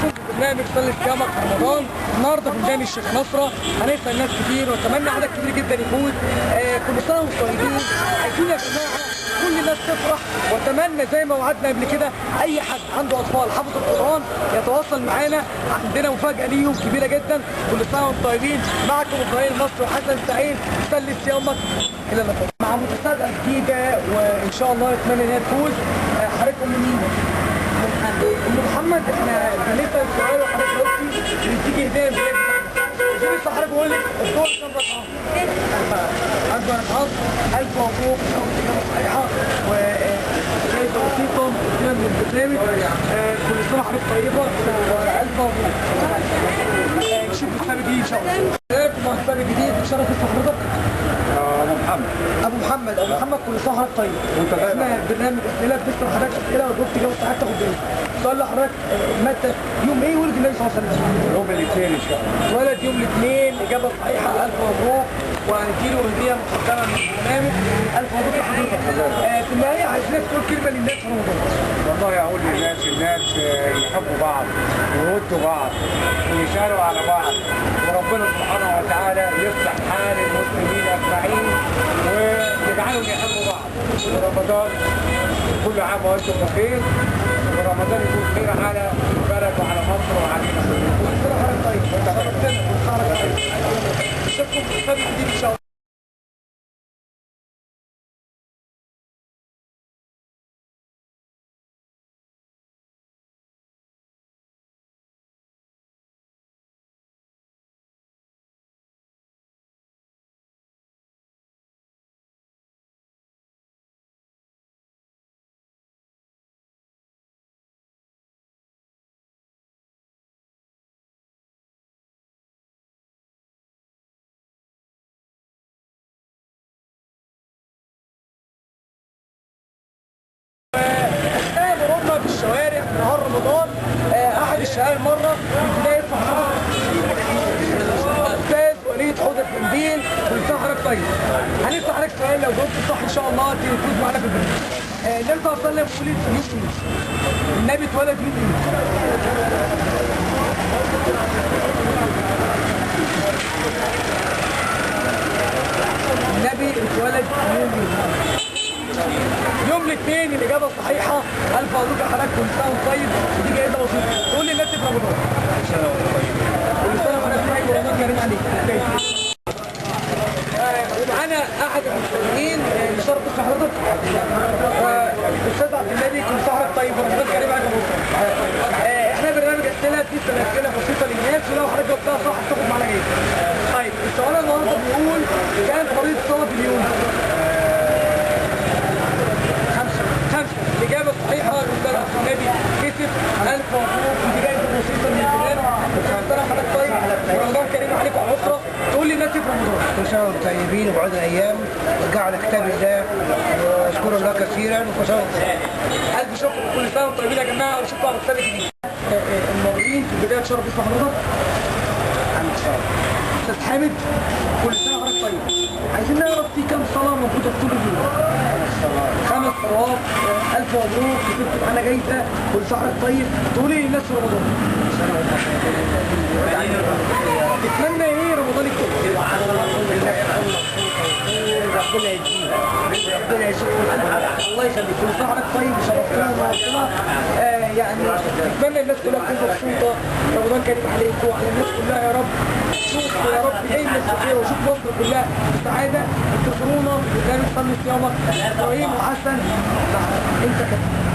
بكم في برنامج صلي صيامك في رمضان. النهارده في ميدان الشيخ نصره هنسال ناس كتير واتمنى عدد كبير جدا يفوز. كل سنه وانتم طيبين. عايزين يا جماعه كل الناس تفرح، واتمنى زي ما وعدنا قبل كده اي حد عنده اطفال حافظ القران يتواصل معانا. عندنا مفاجاه ليهم كبيره جدا. كل سنه وانتم طيبين. معكم ابراهيم مصر وحسن سعيد. صلي صيامك. الى اللقاء مع متسابقه جديده وان شاء الله اتمنى ان هي تفوز. حضرتك مين؟ ام محمد. احنا هنسال سؤال وحضرتك قلتي بتيجي هديه بجد. لسه حضرتك بقول لك الدور كام رقم؟ 1000 رقم. 1000 مبروك. صحيحه وجايزه بسيطه من البرنامج. كل سنه حضرتك طيبه والف مبروك. نشوف السنه الجديد ان شاء الله. مع السنه الجديد بشرف حضرتك. ابو محمد كل سنه وحضرتك طيب. احنا برنامج اسئله بنسال حضرتك اسئله وجاوبت جواب ساعات تاخد بالك. السؤال لحضرتك متى يوم ايه ولد النبي صلى الله عليه وسلم؟ يوم الاثنين ان شاء الله. اتولد يوم الاثنين. اجابه صحيحه. الف مبروك وهنديله هديه مقدمه من البرنامج. الف مبروك لحضرتك. في النهايه عايزينك تقول كلمه للناس في رمضان. والله اقول للناس يحبوا بعض ويودوا بعض ويشاروا على بعض، وربنا سبحانه وتعالى يصلح حال المسلمين اجمعين ويجعلهم يحبوا بعض. ورمضان كل عام وانتم بخير، ورمضان يكون خير على البلد وعلى مصر وعلينا كلنا. كل سنه وحضرتك طيب. شرفتنا. كل سنه وحضرتك طيب. نشوفكم في السنه الجديد ان شاء الله. في الشوارع في نهار رمضان. احد الشباب مره في بدايه استاذ وليد حوضه قنديل. كل سنه وحضرتك طيب. هنسال حضرتك سؤال لو جاوبت صح ان شاء الله تفوز معانا في البرنامج. النبي صلى الله عليه وسلم ولد يوم ايه؟ النبي اتولد يوم ايه؟ النبي اتولد يوم ايه؟ يوم الاثنين. الاجابه الصحيحه. الف مبروك يا حضرتك. كل سنه وانت طيب. ودي جائزه بسيطه. قول للناس في رمضان. كل سنه وانت طيب. كل سنه وحضرتك طيب ورمضان كريم عليك. ومعانا احد المستمعين بشرف حضرتك الاستاذ عبد النبي. كل سنه وحضرتك طيب ورمضان كريم عليك. احنا برنامج اسئله بنسال اسئله بسيطه للناس، ولو حضرتك جاوبتها صح هتاخد معانا جايزه. طيب السؤال النهارده بيقول كانت فريضه الصلاه في اليوم؟ الإجابة الصحيحة الأستاذ عبد النبي كسب. ألف مبروك. ودي جايزة بسيطة من البرنامج. كل سنة وحضرتك طيب ورمضان كريم عليكم على الأسرة. تقول لي الناس في رمضان. كل سنة وانتم طيبين وبعود الأيام وارجعوا على كتاب الله واشكر الله كثيرا وكل سنة وانتم طيبين. ألف شكر. كل سنة وانتم طيبين يا جماعة ونشوفكم على السنة الجديدة. المواليد في البداية تشرف باسم حضرتك. أستاذ حامد. كل سنة وحضرتك طيب. عايزين نعرف في كام صلاة موجودة في طول اليوم؟ 5 صلوات. ألف مبروك. كسبت معانا جايزة. كل سنة وحضرتك طيب. تقولي للناس في رمضان. تتمنى ايه رمضان الجاي؟ ربنا يجزيك. ربنا يجزيك. الله يخليك. كل سنة وحضرتك طيب. شرفتنا ونورتنا. يعني نتمنى الناس كلها تكون مبسوطة. رمضان كريم عليكم وعلى الناس كلها يا رب. شوف يا رب ايه المسؤولية وشوف مصر كلها بالسعادة. انتصرونا. برنامج صلي صيامك. ابراهيم وحسن. انت كده.